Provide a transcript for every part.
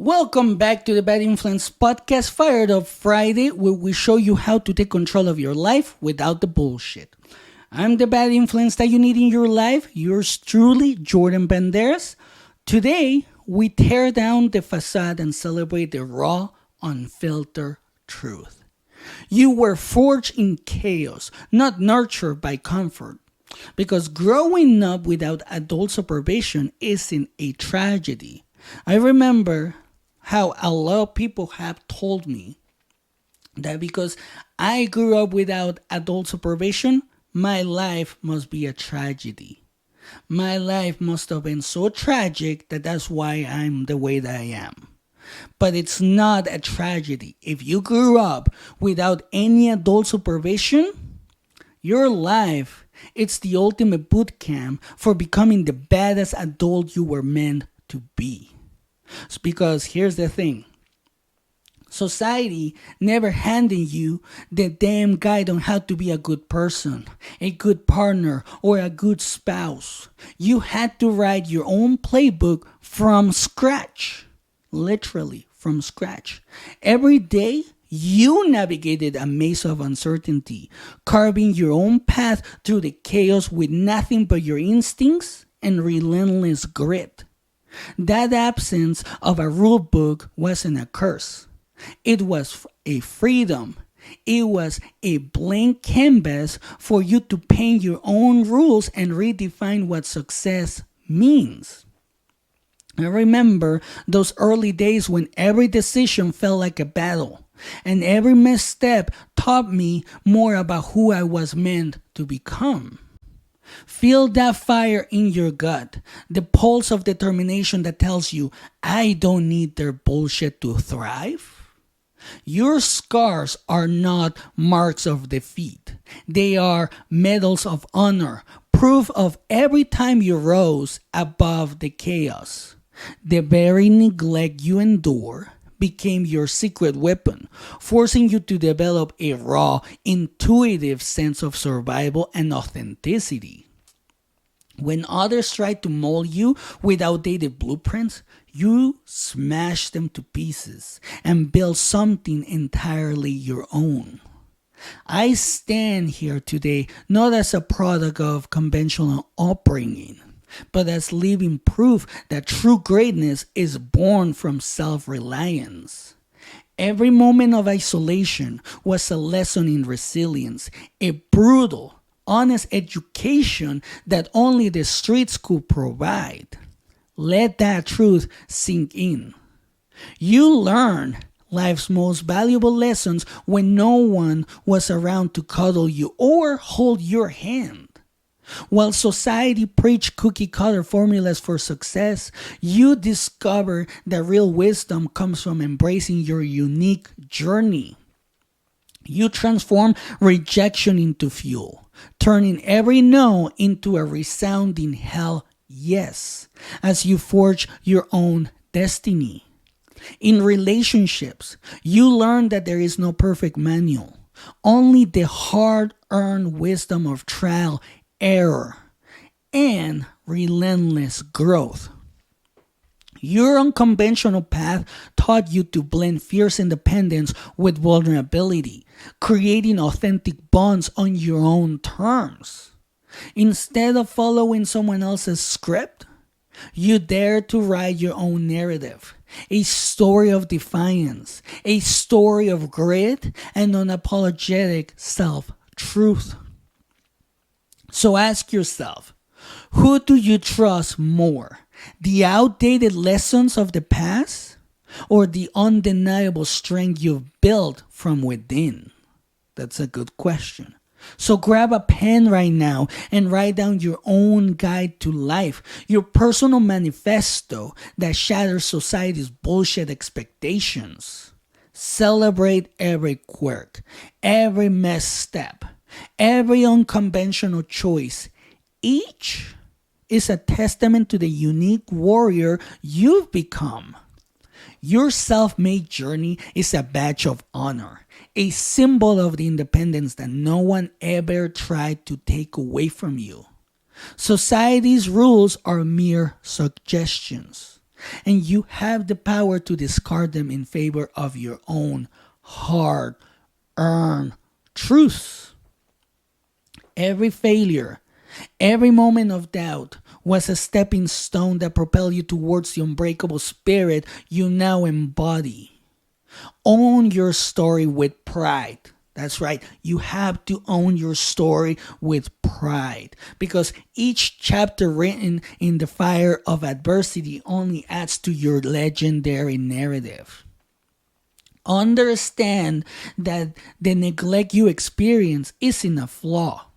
Welcome back to the Bad Influence Podcast, Fired Up Friday, where we show you how to take control of your life without the bullshit. I'm the bad influence that you need in your life. Yours truly, Jordan Banderas. Today, we tear down the facade and celebrate the raw, unfiltered truth. You were forged in chaos, not nurtured by comfort. Because growing up without adult supervision isn't a tragedy. I remember how a lot of people have told me that because I grew up without adult supervision, my life must be a tragedy. My life must have been so tragic that that's why I'm the way that I am. But it's not a tragedy. If you grew up without any adult supervision, your life, it's the ultimate boot camp for becoming the baddest adult you were meant to be. It's because here's the thing. Society never handed you the damn guide on how to be a good person, a good partner, or a good spouse. You had to write your own playbook from scratch. Literally from scratch. Every day, you navigated a maze of uncertainty, carving your own path through the chaos with nothing but your instincts and relentless grit. That absence of a rule book wasn't a curse. It was a freedom. It was a blank canvas for you to paint your own rules and redefine what success means. I remember those early days when every decision felt like a battle, and every misstep taught me more about who I was meant to become. Feel that fire in your gut, the pulse of determination that tells you, I don't need their bullshit to thrive. Your scars are not marks of defeat. They are medals of honor, proof of every time you rose above the chaos. The very neglect you endure became your secret weapon, forcing you to develop a raw, intuitive sense of survival and authenticity. When others try to mold you with outdated blueprints, you smash them to pieces and build something entirely your own. I stand here today not as a product of conventional upbringing, but as living proof that true greatness is born from self-reliance. Every moment of isolation was a lesson in resilience, a brutal, honest education that only the streets could provide. Let that truth sink in. You learn life's most valuable lessons when no one was around to cuddle you or hold your hand. While society preached cookie-cutter formulas for success, you discover that real wisdom comes from embracing your unique journey. You transform rejection into fuel, turning every no into a resounding hell yes, as you forge your own destiny. In relationships, you learn that there is no perfect manual, only the hard-earned wisdom of trial, error, and relentless growth. Your unconventional path taught you to blend fierce independence with vulnerability, creating authentic bonds on your own terms. Instead of following someone else's script, you dare to write your own narrative, a story of defiance, a story of grit, and unapologetic self-truth. So ask yourself, who do you trust more? The outdated lessons of the past or the undeniable strength you've built from within? That's a good question. So grab a pen right now and write down your own guide to life, your personal manifesto that shatters society's bullshit expectations. Celebrate every quirk, every misstep, every unconventional choice. Each is a testament to the unique warrior you've become. Your self-made journey is a badge of honor, a symbol of the independence that no one ever tried to take away from you. Society's rules are mere suggestions. and you have the power to discard them in favor of your own hard earned truths. Every failure, every moment of doubt was a stepping stone that propelled you towards the unbreakable spirit you now embody. Own your story with pride. That's right. You have to own your story with pride because each chapter written in the fire of adversity only adds to your legendary narrative. Understand that the neglect you experience isn't a flaw.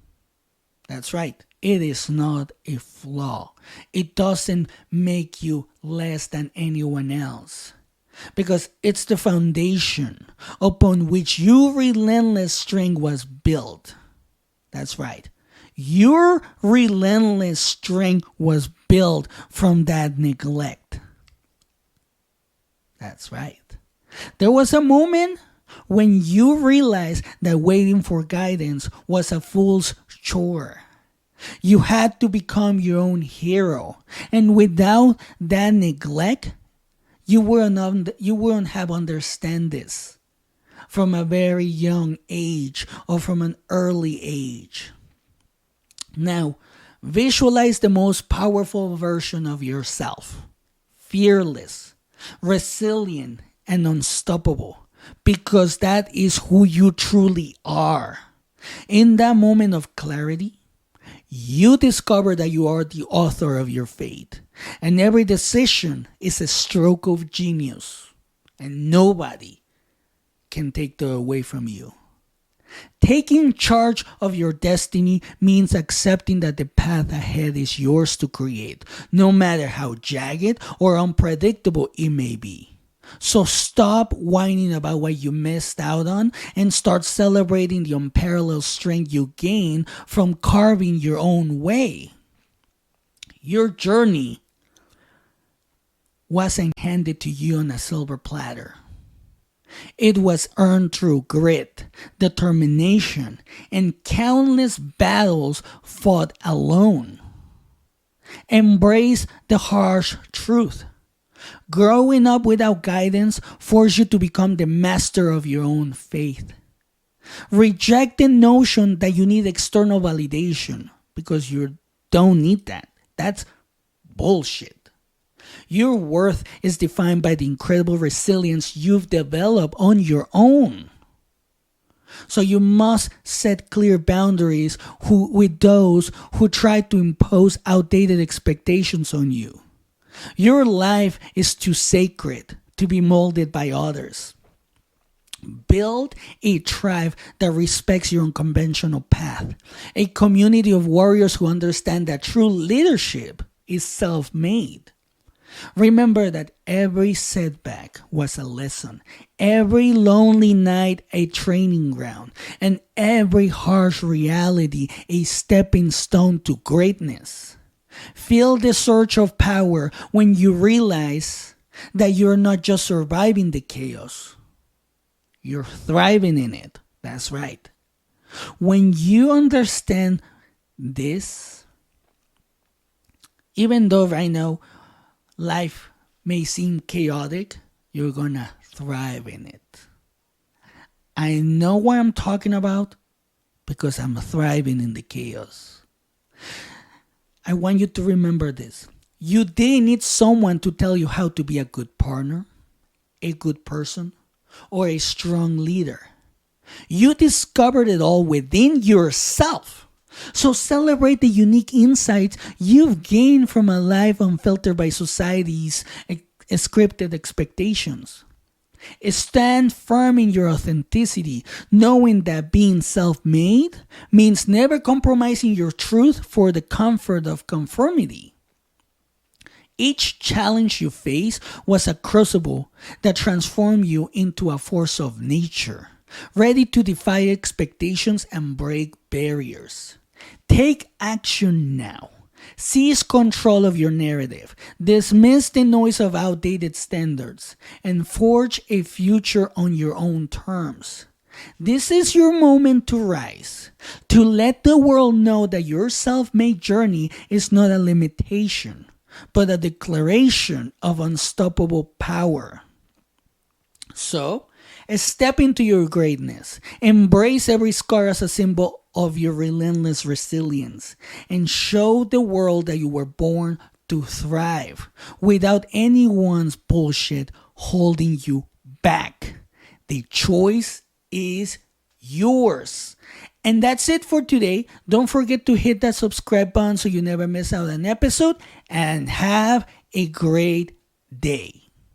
That's right. It is not a flaw. It doesn't make you less than anyone else. Because it's the foundation upon which your relentless strength was built. That's right. Your relentless strength was built from that neglect. That's right. There was a moment when you realized that waiting for guidance was a fool's chore. You had to become your own hero. And without that neglect, you wouldn't have understand this from a very young age or from an early age. Now, visualize the most powerful version of yourself. Fearless, resilient, and unstoppable. Because that is who you truly are. In that moment of clarity, you discover that you are the author of your fate. And every decision is a stroke of genius. And nobody can take that away from you. Taking charge of your destiny means accepting that the path ahead is yours to create, no matter how jagged or unpredictable it may be. So stop whining about what you missed out on and start celebrating the unparalleled strength you gain from carving your own way. Your journey wasn't handed to you on a silver platter. It was earned through grit, determination, and countless battles fought alone. Embrace the harsh truth. Growing up without guidance forced you to become the master of your own faith. Reject the notion that you need external validation because you don't need that. That's bullshit. Your worth is defined by the incredible resilience you've developed on your own. So you must set clear boundaries with those who try to impose outdated expectations on you. Your life is too sacred to be molded by others. Build a tribe that respects your unconventional path. A community of warriors who understand that true leadership is self-made. Remember that every setback was a lesson, every lonely night a training ground, and every harsh reality a stepping stone to greatness. Feel the surge of power when you realize that you're not just surviving the chaos, you're thriving in it. That's right. When you understand this, even though right now life may seem chaotic, you're gonna thrive in it. I know what I'm talking about because I'm thriving in the chaos. I want you to remember this. You didn't need someone to tell you how to be a good partner, a good person, or a strong leader. You discovered it all within yourself. So celebrate the unique insights you've gained from a life unfiltered by society's scripted expectations. Stand firm in your authenticity, knowing that being self-made means never compromising your truth for the comfort of conformity. Each challenge you face was a crucible that transformed you into a force of nature, ready to defy expectations and break barriers. Take action now. Seize control of your narrative, dismiss the noise of outdated standards, and forge a future on your own terms. This is your moment to rise, to let the world know that your self-made journey is not a limitation, but a declaration of unstoppable power. So, step into your greatness. Embrace every scar as a symbol of your relentless resilience and show the world that you were born to thrive without anyone's bullshit holding you back. The choice is yours. And that's it for today. Don't forget to hit that subscribe button so you never miss out an episode, and have a great day.